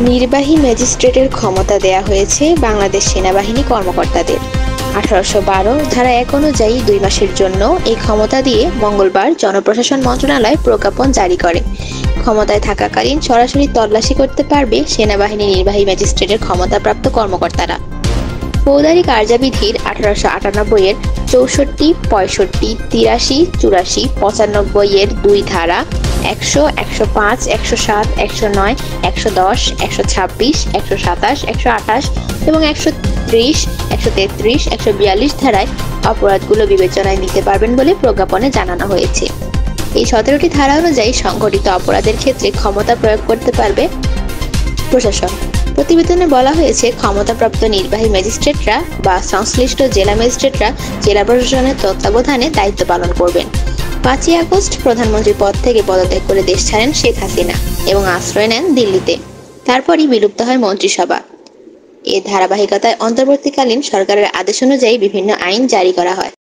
নির্বাহী ম্যাজিস্ট্রেটের ক্ষমতা দেয়া হয়েছে বাংলাদেশ সেনাবাহিনী কর্মকর্তাদের। 1812 ধারা 1 অনুযায়ী 2 মাসের জন্য এই ক্ষমতা দিয়ে মঙ্গলবার জনপ্রশাসন মন্ত্রণালয় প্রজ্ঞাপন জারি করে। ক্ষমতায় থাকাকালীন সরাসরি তল্লাশি করতে পারবে সেনাবাহিনী নির্বাহী ম্যাজিস্ট্রেটের ক্ষমতাপ্রাপ্ত কর্মকর্তারা। ফৌজদারি কার্যবিধির 1898 এর 64, 65, 83, 84, 95 এর 2 ধারা, 100, 105, 107, 109, 110, 126, 127, 128 এবং 130, 133, 142 ধারায় অপরাধগুলো বিবেচনায় নিতে পারবেন বলে প্রজ্ঞাপনে জানানো হয়েছে। এই 17টি ধারা অনুযায়ী সংঘটিত অপরাধের ক্ষেত্রে ক্ষমতা প্রয়োগ করতে পারবে প্রশাসন। প্রতিবেদনে বলা হয়েছে, ক্ষমতাপ্রাপ্ত নির্বাহী ম্যাজিস্ট্রেটরা বা সংশ্লিষ্ট জেলা ম্যাজিস্ট্রেটরা জেলা প্রশাসনের তত্ত্বাবধানে দায়িত্ব পালন করবেন। 5ই আগস্ট প্রধানমন্ত্রী পদ থেকে পদত্যাগ করে দেশ ছাড়েন শেখ হাসিনা এবং আশ্রয় নেন দিল্লিতে। তারপরই বিলুপ্ত হয় মন্ত্রিসভা। এর ধারাবাহিকতায় অন্তর্বর্তীকালীন সরকারের আদেশ অনুযায়ী বিভিন্ন আইন জারি করা হয়।